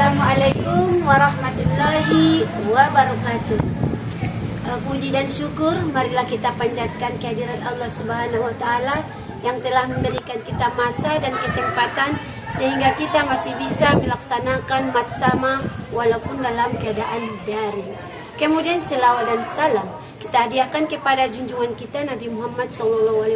Assalamualaikum warahmatullahi wabarakatuh. Puji dan syukur marilah kita panjatkan kehadirat Allah Subhanahu wa taala yang telah memberikan kita masa dan kesempatan sehingga kita masih bisa melaksanakan matsama walaupun dalam keadaan daring. Kemudian selawat dan salam kita hadiahkan kepada junjungan kita Nabi Muhammad SAW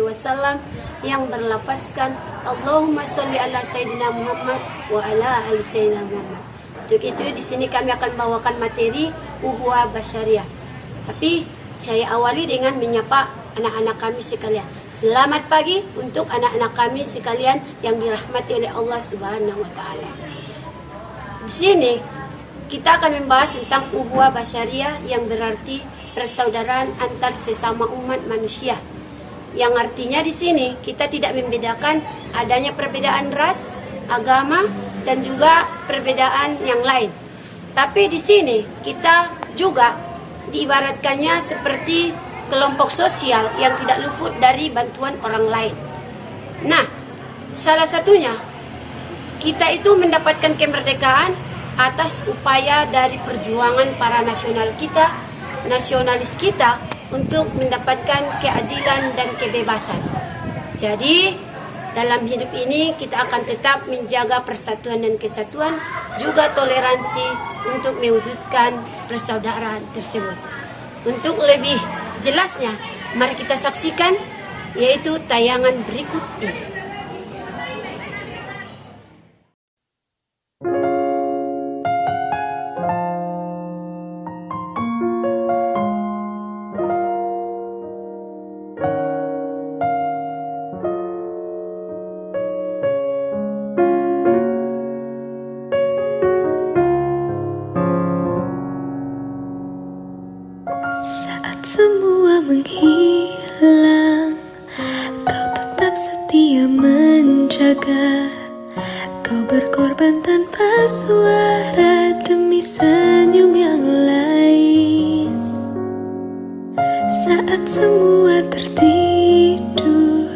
yang berlafazkan Allahumma sholli ala Sayyidina Muhammad wa ala ali Sayyidina Muhammad. Untuk itu di sini kami akan bawakan materi Uhuwah Basyariah. Tapi saya awali dengan menyapa anak-anak kami sekalian. Selamat pagi untuk anak-anak kami sekalian yang dirahmati oleh Allah Subhanahu wa taala. Di sini kita akan membahas tentang Uhuwah Basyariah yang berarti persaudaraan antar sesama umat manusia. Yang artinya di sini kita tidak membedakan adanya perbedaan ras, agama dan juga perbedaan yang lain. Tapi di sini kita juga diibaratkannya seperti kelompok sosial yang tidak luput dari bantuan orang lain. Nah, salah satunya kita itu mendapatkan kemerdekaan atas upaya dari perjuangan para nasionalis kita untuk mendapatkan keadilan dan kebebasan. Jadi, dalam hidup ini kita akan tetap menjaga persatuan dan kesatuan, juga toleransi untuk mewujudkan persaudaraan tersebut. Untuk lebih jelasnya, mari kita saksikan yaitu tayangan berikut ini. Semua menghilang, kau tetap setia menjaga. Kau berkorban tanpa suara demi senyum yang lain. Saat semua tertidur,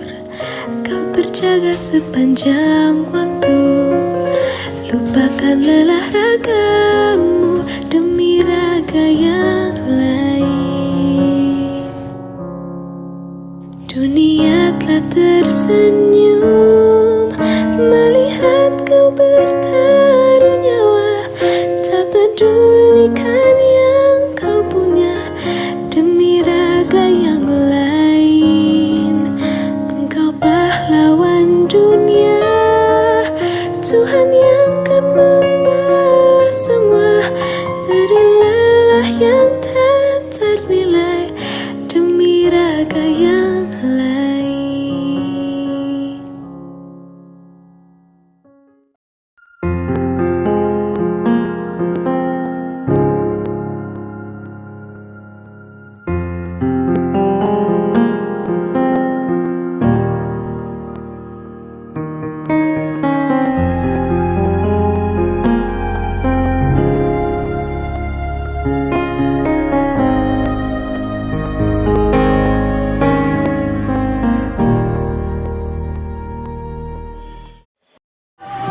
kau terjaga sepanjang waktu. Lupakan lelah ragamu demi raga yang lain. Dunia telah tersenyum melihat kau bertaruh nyawa. Tak pedulikan yang kau punya demi raga yang lain. Engkau pahlawan dunia, Tuhan yang akan membalas semua dari lelah yang tak ternilai demi raga yang lain.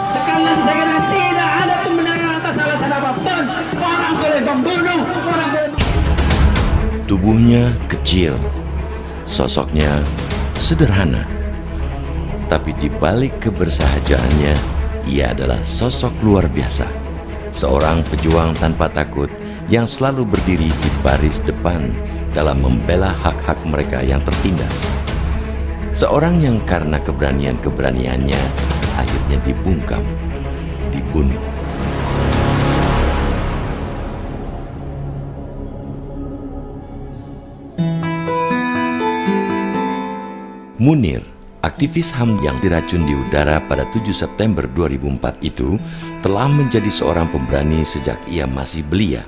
Sekarang saya kira tidak ada pembenaran atas alasan apapun. Orang boleh membunuh, orang boleh. Tubuhnya kecil, sosoknya sederhana, tapi di balik kebersahajaannya, ia adalah sosok luar biasa. Seorang pejuang tanpa takut yang selalu berdiri di baris depan dalam membela hak-hak mereka yang tertindas. Seorang yang karena keberaniannya akhirnya dibungkam, dibunuh. Munir, aktivis HAM yang diracun di udara pada 7 September 2004 itu telah menjadi seorang pemberani sejak ia masih belia.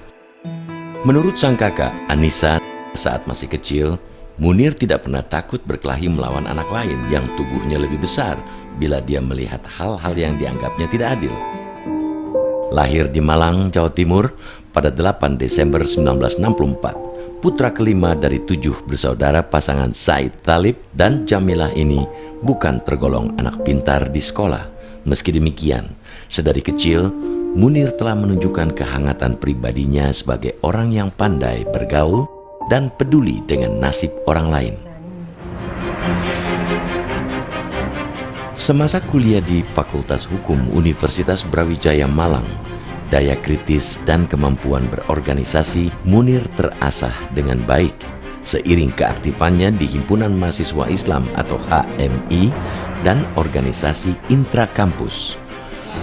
Menurut sang kakak, Anissa, saat masih kecil, Munir tidak pernah takut berkelahi melawan anak lain yang tubuhnya lebih besar bila dia melihat hal-hal yang dianggapnya tidak adil. Lahir di Malang, Jawa Timur pada 8 Desember 1964, putra kelima dari 7 bersaudara pasangan Said Talib dan Jamilah ini bukan tergolong anak pintar di sekolah. Meski demikian, sedari kecil, Munir telah menunjukkan kehangatan pribadinya sebagai orang yang pandai bergaul dan peduli dengan nasib orang lain. Semasa kuliah di Fakultas Hukum Universitas Brawijaya Malang, daya kritis dan kemampuan berorganisasi Munir terasah dengan baik seiring keaktifannya di Himpunan Mahasiswa Islam atau HMI dan organisasi intrakampus.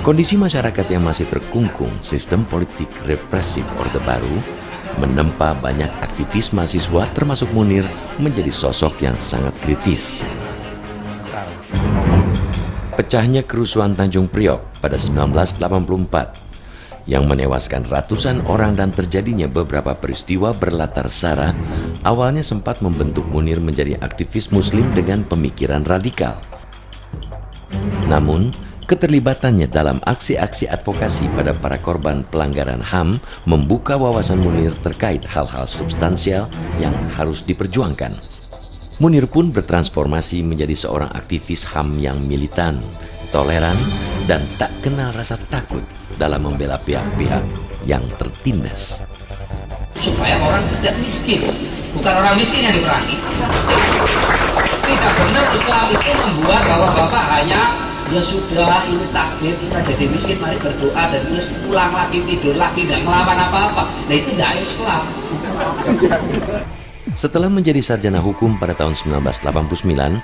Kondisi masyarakat yang masih terkungkung sistem politik represif Orde Baru menempa banyak aktivis mahasiswa termasuk Munir menjadi sosok yang sangat kritis. Pecahnya kerusuhan Tanjung Priok pada 1984 yang menewaskan ratusan orang dan terjadinya beberapa peristiwa berlatar sara awalnya sempat membentuk Munir menjadi aktivis muslim dengan pemikiran radikal. Namun, keterlibatannya dalam aksi-aksi advokasi pada para korban pelanggaran HAM membuka wawasan Munir terkait hal-hal substansial yang harus diperjuangkan. Munir pun bertransformasi menjadi seorang aktivis HAM yang militan, toleran, dan tak kenal rasa takut dalam membela pihak-pihak yang tertindas. Supaya orang tidak miskin, bukan orang miskin yang diperangi. Tidak benar Islam itu membuat bahwa Bapak hanya ya sudah ini takdir kita jadi miskin, mari berdoa dan terus pulang lagi tidur lagi tidak melawan apa-apa. Nah itu tidak Islam. Setelah menjadi sarjana hukum pada tahun 1989,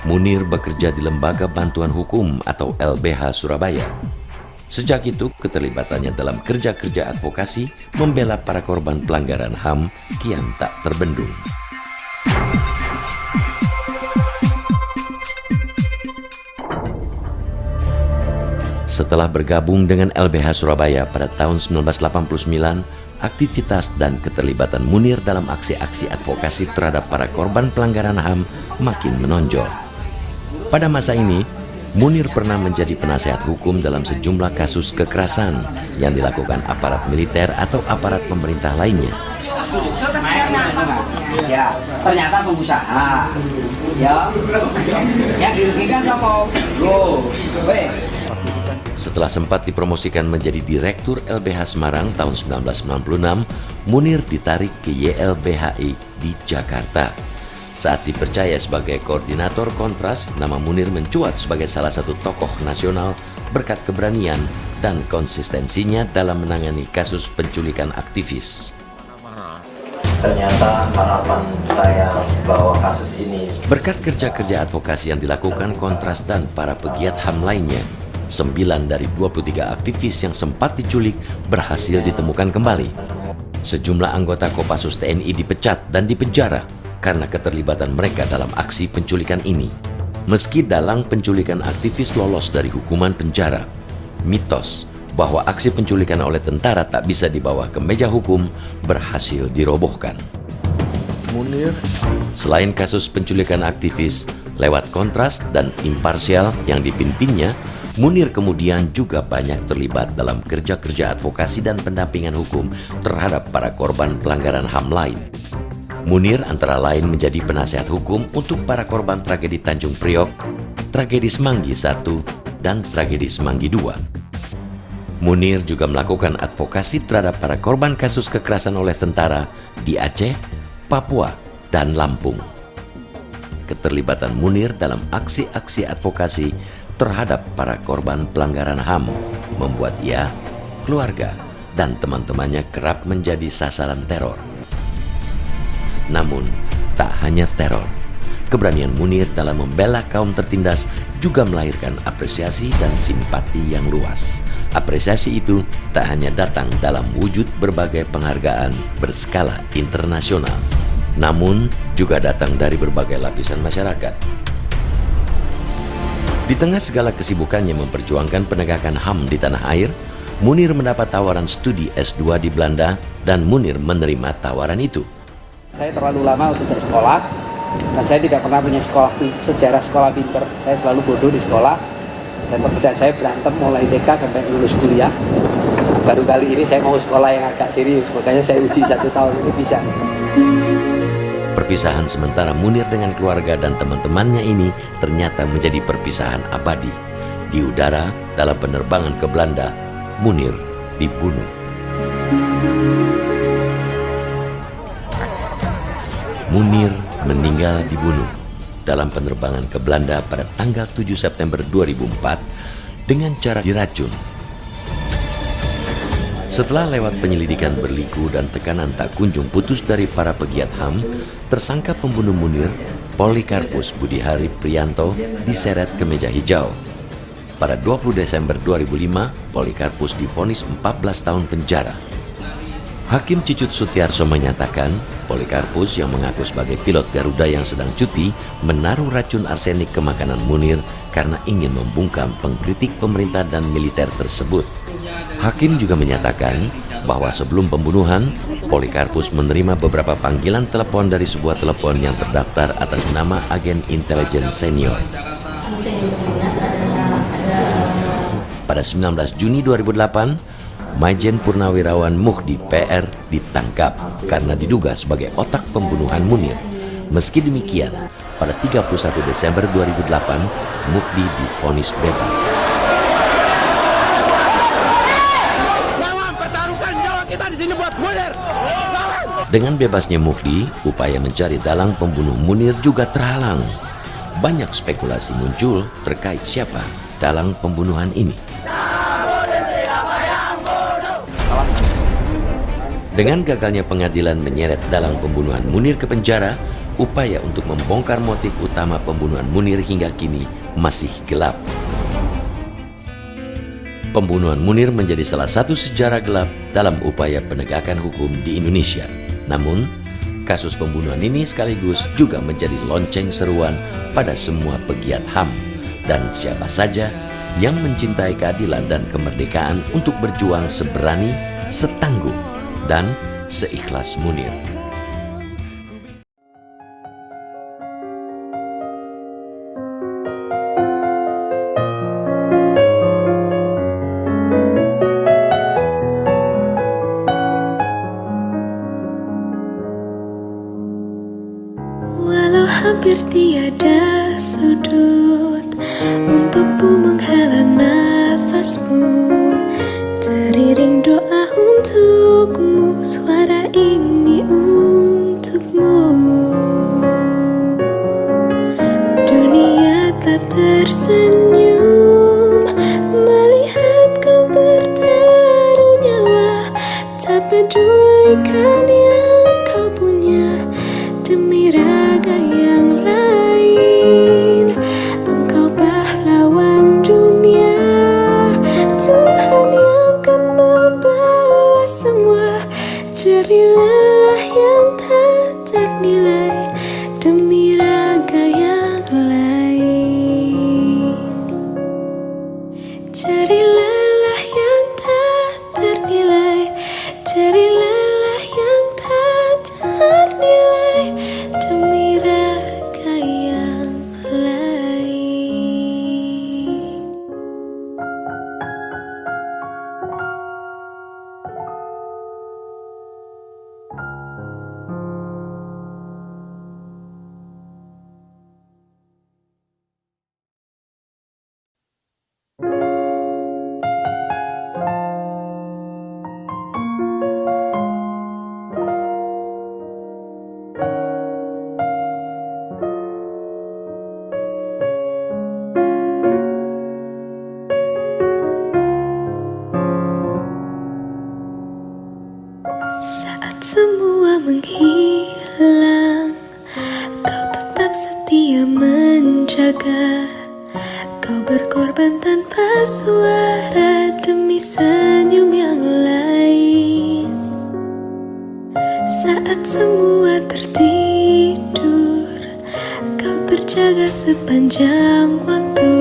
Munir bekerja di Lembaga Bantuan Hukum atau LBH Surabaya. Sejak itu, keterlibatannya dalam kerja-kerja advokasi membela para korban pelanggaran HAM kian tak terbendung. Setelah bergabung dengan LBH Surabaya pada tahun 1989, aktivitas dan keterlibatan Munir dalam aksi-aksi advokasi terhadap para korban pelanggaran HAM makin menonjol. Pada masa ini, Munir pernah menjadi penasehat hukum dalam sejumlah kasus kekerasan yang dilakukan aparat militer atau aparat pemerintah lainnya. Ya, ternyata pengusaha. Ya, yang dirugikan siapa? Loh, weh. Setelah sempat dipromosikan menjadi Direktur LBH Semarang tahun 1996, Munir ditarik ke YLBHI di Jakarta. Saat dipercaya sebagai koordinator Kontras, nama Munir mencuat sebagai salah satu tokoh nasional berkat keberanian dan konsistensinya dalam menangani kasus penculikan aktivis. Ternyata harapan saya bahwa kasus ini berkat kerja-kerja advokasi yang dilakukan Kontras dan para pegiat HAM lainnya, 9 dari 23 aktivis yang sempat diculik berhasil ditemukan kembali. Sejumlah anggota Kopassus TNI dipecat dan dipenjara karena keterlibatan mereka dalam aksi penculikan ini. Meski dalang penculikan aktivis lolos dari hukuman penjara, mitos bahwa aksi penculikan oleh tentara tak bisa dibawa ke meja hukum berhasil dirobohkan. Munir, selain kasus penculikan aktivis, lewat Kontras dan Imparsial yang dipimpinnya, Munir kemudian juga banyak terlibat dalam kerja-kerja advokasi dan pendampingan hukum terhadap para korban pelanggaran HAM lain. Munir antara lain menjadi penasehat hukum untuk para korban tragedi Tanjung Priok, tragedi Semanggi I, dan tragedi Semanggi II. Munir juga melakukan advokasi terhadap para korban kasus kekerasan oleh tentara di Aceh, Papua, dan Lampung. Keterlibatan Munir dalam aksi-aksi advokasi terhadap para korban pelanggaran HAM membuat ia, keluarga, dan teman-temannya kerap menjadi sasaran teror. Namun, tak hanya teror. Keberanian Munir dalam membela kaum tertindas juga melahirkan apresiasi dan simpati yang luas. Apresiasi itu tak hanya datang dalam wujud berbagai penghargaan berskala internasional, namun juga datang dari berbagai lapisan masyarakat. Di tengah segala kesibukannya memperjuangkan penegakan HAM di tanah air, Munir mendapat tawaran studi S2 di Belanda dan Munir menerima tawaran itu. Saya terlalu lama untuk bersekolah dan saya tidak pernah punya sejarah sekolah pinter. Saya selalu bodoh di sekolah dan pekerjaan saya berantem mulai TK sampai lulus kuliah. Baru kali ini saya mau sekolah yang agak serius, makanya saya uji 1 tahun ini bisa. Perpisahan sementara Munir dengan keluarga dan teman-temannya ini ternyata menjadi perpisahan abadi. Di udara, dalam penerbangan ke Belanda, Munir dibunuh. Munir meninggal dibunuh dalam penerbangan ke Belanda pada tanggal 7 September 2004 dengan cara diracun. Setelah lewat penyelidikan berliku dan tekanan tak kunjung putus dari para pegiat HAM, tersangka pembunuh Munir, Polikarpus Budihari Priyanto, diseret ke meja hijau. Pada 20 Desember 2005, Polikarpus divonis 14 tahun penjara. Hakim Cicut Sutiarso menyatakan, Polikarpus yang mengaku sebagai pilot Garuda yang sedang cuti menaruh racun arsenik ke makanan Munir karena ingin membungkam pengkritik pemerintah dan militer tersebut. Hakim juga menyatakan bahwa sebelum pembunuhan, Polikarpus menerima beberapa panggilan telepon dari sebuah telepon yang terdaftar atas nama agen intelijen senior. Pada 19 Juni 2008, Majen Purnawirawan Muhdi PR ditangkap karena diduga sebagai otak pembunuhan Munir. Meski demikian, pada 31 Desember 2008, Muhdi divonis bebas. Dengan bebasnya Muhdi, upaya mencari dalang pembunuh Munir juga terhalang. Banyak spekulasi muncul terkait siapa dalang pembunuhan ini. Dengan gagalnya pengadilan menyeret dalang pembunuhan Munir ke penjara, upaya untuk membongkar motif utama pembunuhan Munir hingga kini masih gelap. Pembunuhan Munir menjadi salah satu sejarah gelap dalam upaya penegakan hukum di Indonesia. Namun, kasus pembunuhan ini sekaligus juga menjadi lonceng seruan pada semua pegiat HAM dan siapa saja yang mencintai keadilan dan kemerdekaan untuk berjuang seberani, setangguh, dan seikhlas Munir. Walau hampir tiada sudut untukmu menghela nafasmu, teriring doa untukmu, suara ini untukmu. Dunia tak tersenyum melihat kau bertaruh nyawa, tak pedulikan yang kau punya demi raga yang lain. Engkau pahlawan dunia, Tuhan yang akan membalas semua jerih lelah yang tak ternilai demi raga yang lain. Jerih lelah yang tak ternilai, jerih lelah yang tak ternilai demi raga yang lain. Saat semua menghilang, kau tetap setia menjaga. Kau berkorban tanpa suara demi senyum yang lain. Saat semua tertidur, kau terjaga sepanjang waktu.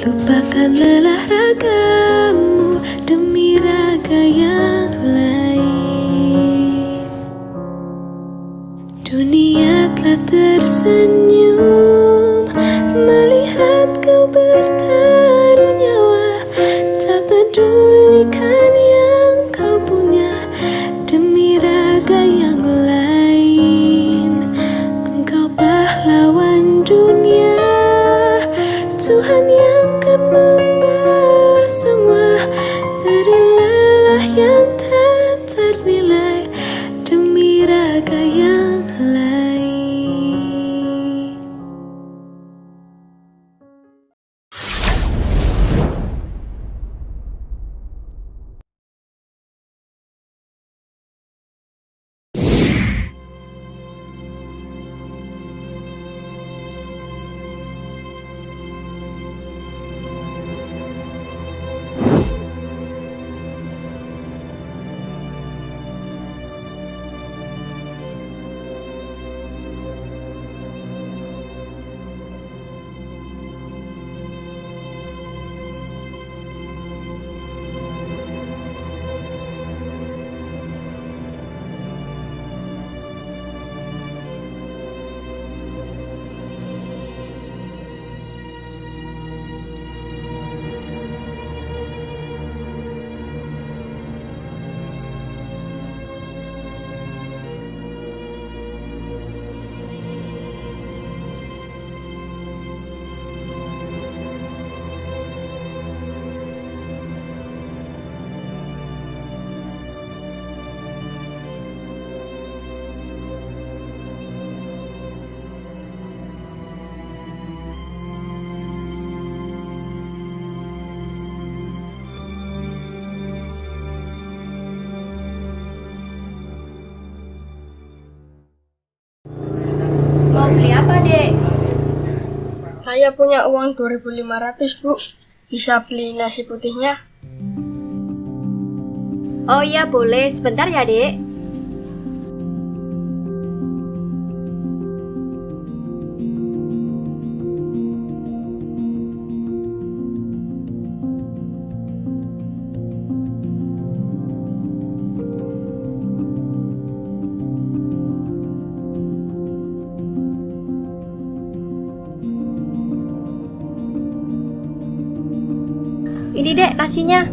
Lupakan lelah ragamu demi raga yang lain. Dunia telah tersenyum melihat kau bertaruh nyawa, tak pedulikan yang kau punya demi raga yang lain. Engkau pahlawan dunia, Tuhan yang akan membalas Saya punya uang 2.500, Bu. Bisa beli nasi putihnya? Oh iya boleh, sebentar ya dek. Ini dek nasinya.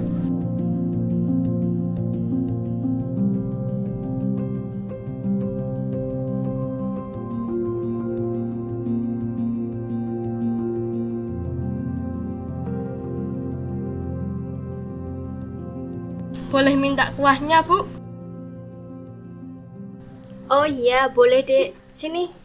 Boleh minta kuahnya, Bu? Oh iya boleh dek. Sini.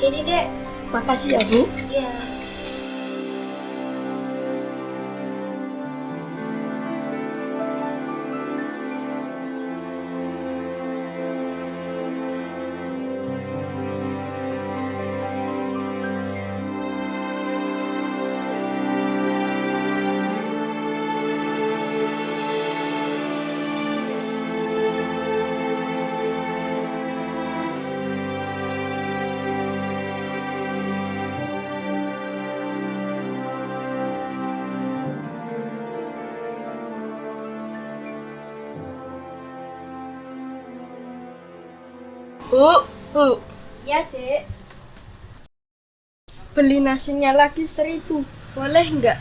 Ini dek. Makasih ya, Bu. Iya. Bu, Iya dek. beli nasinya lagi 1.000. Boleh nggak?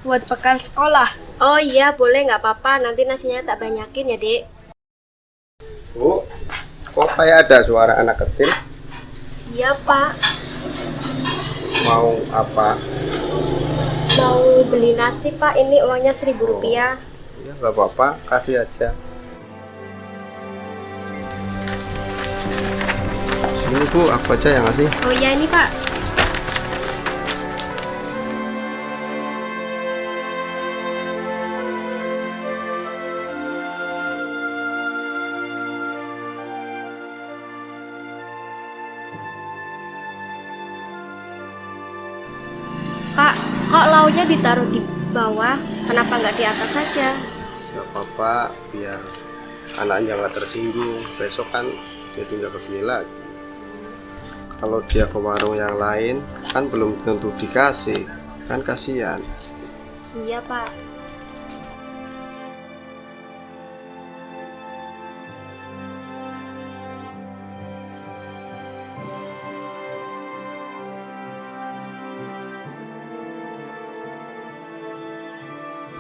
Buat bekal sekolah. Oh iya boleh, nggak apa-apa. Nanti nasinya tak banyakin ya dek. Bu, kok kayak ada suara anak kecil? Iya pak. Mau apa? Mau beli nasi pak. Ini uangnya 1.000 rupiah. Ya nggak apa-apa, kasih aja. Sini Bu, aku aja yang ngasih. Oh iya ini pak. Pak, kok lauknya ditaruh di bawah? Kenapa nggak di atas saja? Nggak apa-apa, biar anaknya nggak tersinggung. Besok kan dia tinggal kesini lagi. Kalau dia ke warung yang lain, kan belum tentu dikasih. Kan kasihan. Iya pak.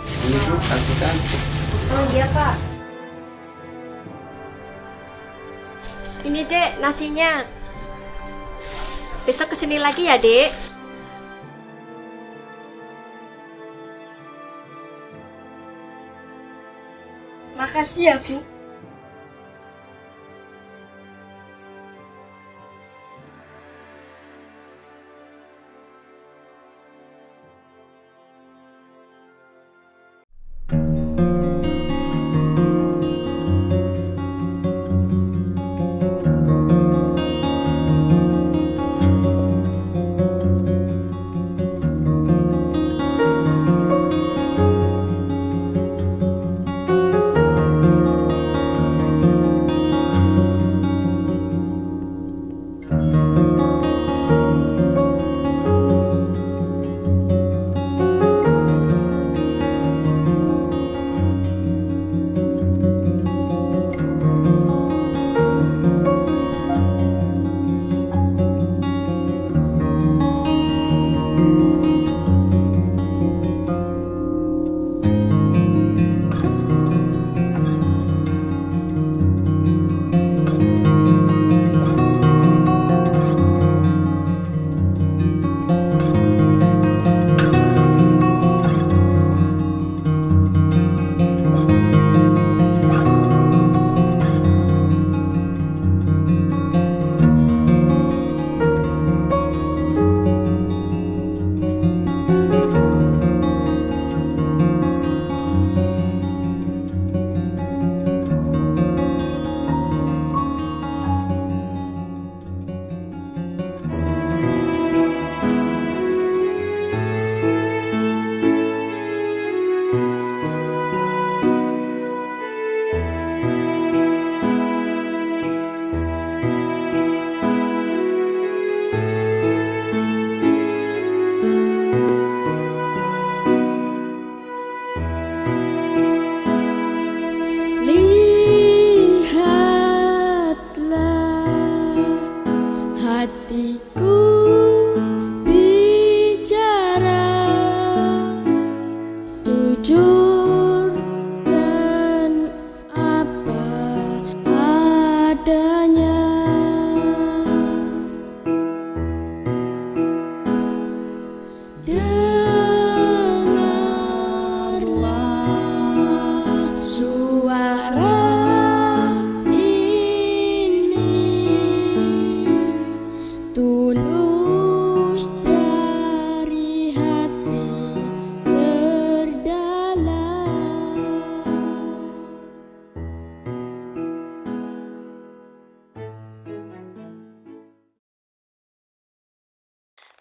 Ini Bu, kasihkan. Oh iya pak. Ini dek nasinya. Besok kesini lagi ya dek. Makasih ya, Bu.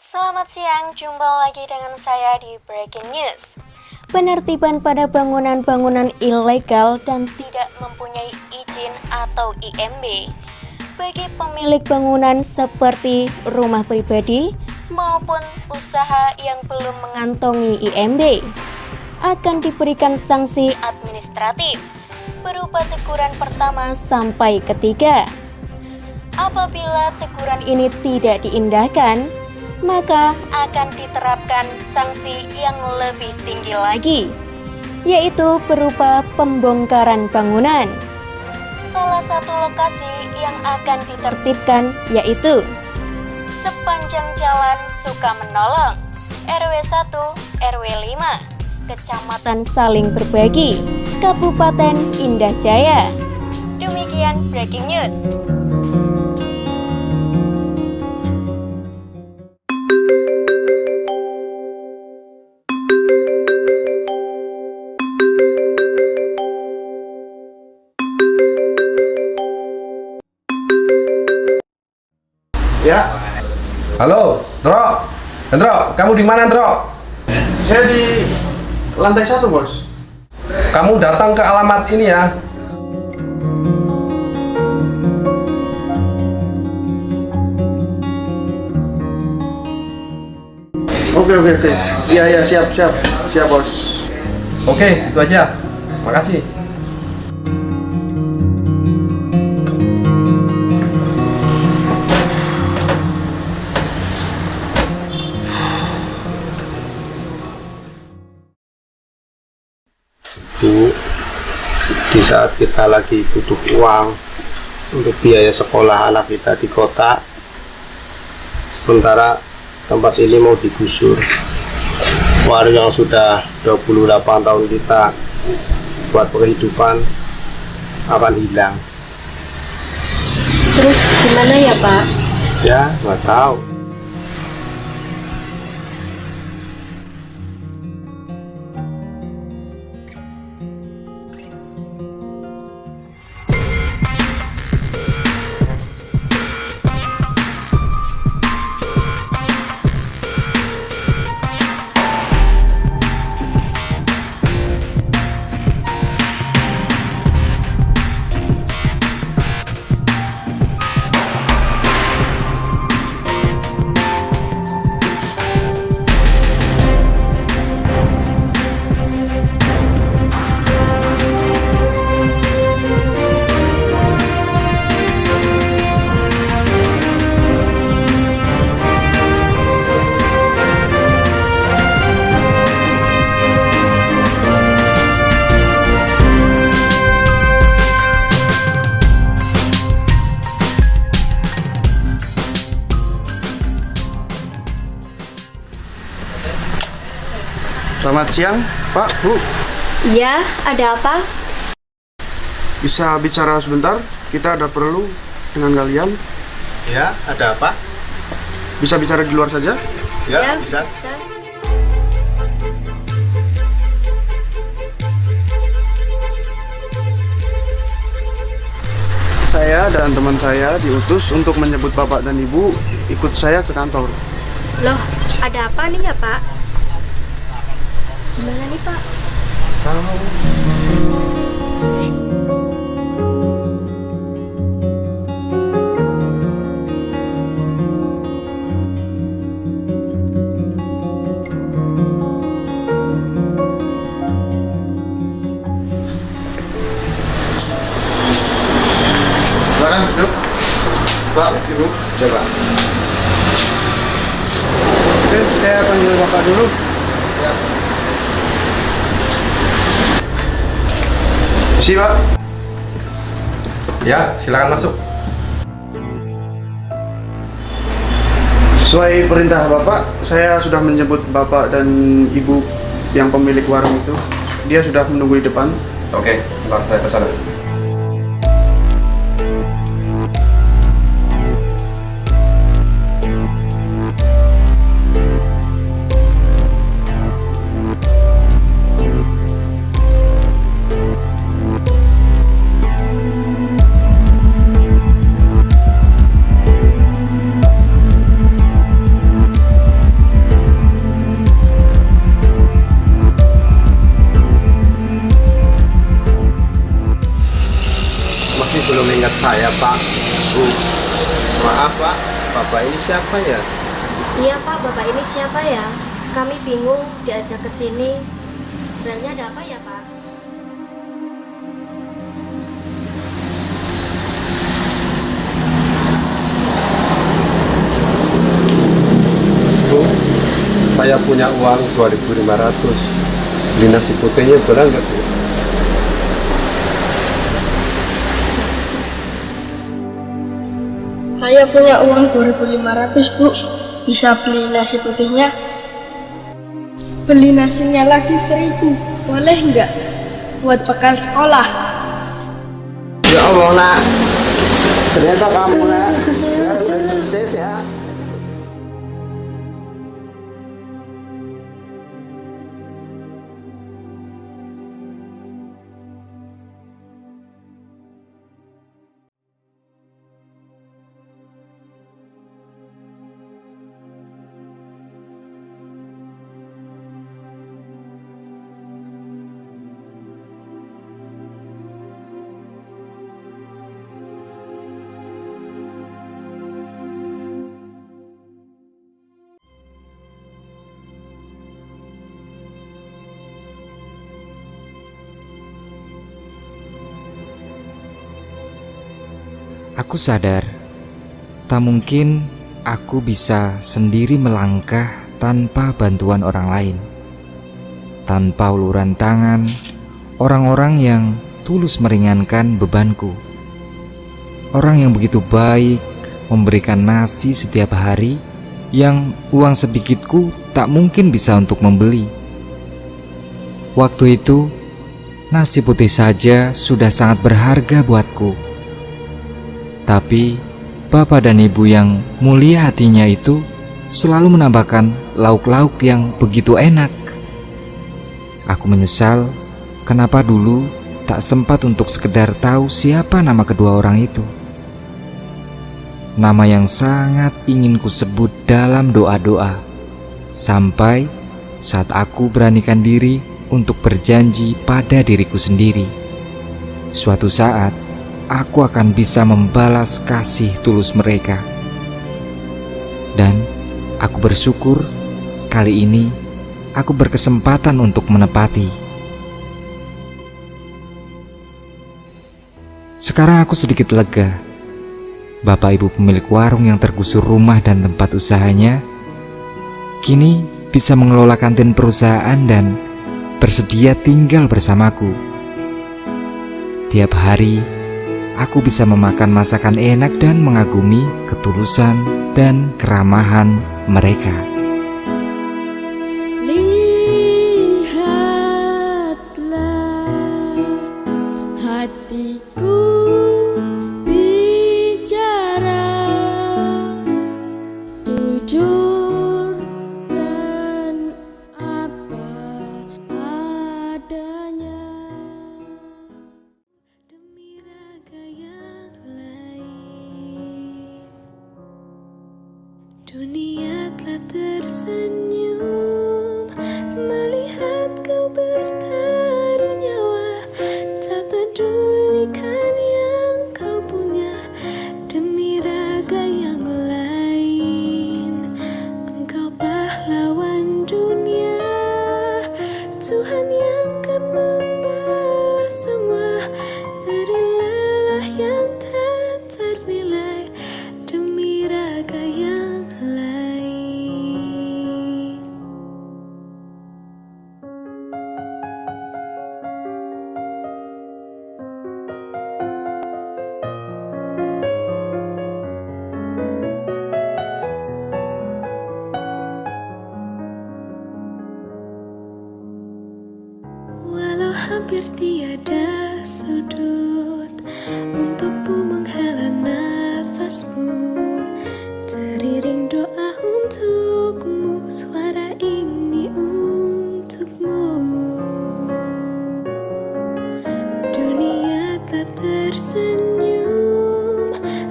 Selamat siang, jumpa lagi dengan saya di Breaking News. Penertiban pada bangunan-bangunan ilegal dan tidak mempunyai izin atau IMB bagi pemilik bangunan seperti rumah pribadi maupun usaha yang belum mengantongi IMB akan diberikan sanksi administratif berupa teguran pertama sampai ketiga. Apabila teguran ini tidak diindahkan, maka akan diterapkan sanksi yang lebih tinggi lagi, yaitu berupa pembongkaran bangunan. Salah satu lokasi yang akan ditertibkan yaitu sepanjang Jalan Sukamenolong, RW 1, RW 5, Kecamatan Saling Berbagi, Kabupaten Indah Jaya. Demikian Breaking News. Ya. Halo, Ndro. Ndro, kamu di mana, Ndro? Saya di lantai 1, Bos. Kamu datang ke alamat ini ya. Oke. Iya, siap, Bos. Oke, itu aja. Makasih. Bu, di saat kita lagi butuh uang untuk biaya sekolah anak kita di kota, sementara tempat ini mau digusur. Warung yang sudah 28 tahun kita buat kehidupan akan hilang. Terus gimana ya, Pak? Ya, nggak tahu. Selamat siang, Pak, Bu. Iya, ada apa? Bisa bicara sebentar? Kita ada perlu dengan kalian. Ya, ada apa? Bisa bicara di luar saja? Ya, bisa. Saya dan teman saya diutus untuk menyebut Bapak dan Ibu ikut saya ke kantor. Loh, ada apa nih ya, Pak? Gimana nih, Pak? Silakan duduk, Pak, Ibu. Coba. Oke, saya panggil Bapak dulu. Ya. Isi, Pak. Ya, silakan masuk. Sesuai perintah Bapak, saya sudah menjemput Bapak dan Ibu yang pemilik warung itu. Dia sudah menunggu di depan. Oke, ntar saya kesana. belum ingat saya, Pak. Bu, maaf, Pak. Bapak ini siapa ya? Iya Pak, Bapak ini siapa ya? Kami bingung diajak ke sini. Sebenarnya ada apa ya Pak? Bu, saya punya uang 2.500. Beli nasi putihnya boleh nggak, Bu? Saya punya uang 2.500 Bu. Bisa beli nasi putihnya? Beli nasinya lagi 1.000. Boleh nggak? Buat bekal sekolah. Ya Allah, Nak. Ternyata kamu, Nak. Ya, sukses ya. Aku sadar, tak mungkin aku bisa sendiri melangkah tanpa bantuan orang lain, tanpa uluran tangan orang-orang yang tulus meringankan bebanku. Orang yang begitu baik memberikan nasi setiap hari yang uang sedikitku tak mungkin bisa untuk membeli. Waktu itu, nasi putih saja sudah sangat berharga buatku. Tapi bapak dan ibu yang mulia hatinya itu selalu menambahkan lauk-lauk yang begitu enak. Aku menyesal kenapa dulu tak sempat untuk sekedar tahu siapa nama kedua orang itu. Nama yang sangat ingin ku sebut dalam doa-doa, sampai saat aku beranikan diri untuk berjanji pada diriku sendiri. Suatu saat aku akan bisa membalas kasih tulus mereka. Dan aku bersyukur kali ini aku berkesempatan untuk menepati. Sekarang aku sedikit lega. Bapak ibu pemilik warung yang tergusur rumah dan tempat usahanya kini bisa mengelola kantin perusahaan dan bersedia tinggal bersamaku. Tiap hari aku bisa memakan masakan enak dan mengagumi ketulusan dan keramahan mereka. Lihatlah hatiku bicara, jujur dan apa adanya. Dunia telah tersenyum melihat kau bertaruh nyawa, tak pedulikan yang kau punya demi raga yang lain. Engkau pahlawan dunia, Tuhan yang akan membalas semua dari lelah yang tak ternilai demi raga yang hampir tiada sudut untukmu menghela nafasmu. Teriring doa untukmu, suara ini untukmu. Dunia tak tersenyum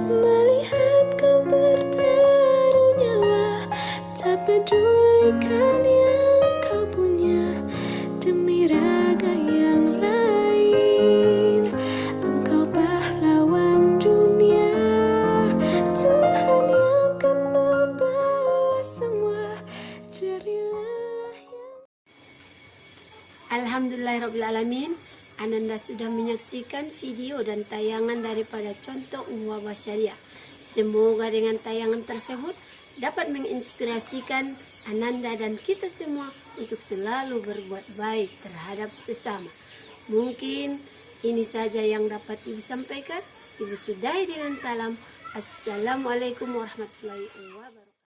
melihat kau bertaruh nyawa, tak pedulikan yang kau punya demi raga yang lain. Engkau pahlawan Alhamdulillahirrabbilalamin, Ananda sudah menyaksikan video dan tayangan daripada contoh Uhuwah Syariah. Semoga dengan tayangan tersebut dapat menginspirasikan Ananda dan kita semua untuk selalu berbuat baik terhadap sesama. Mungkin ini saja yang dapat Ibu sampaikan. Ibu sudahi dengan salam. Assalamualaikum warahmatullahi wabarakatuh.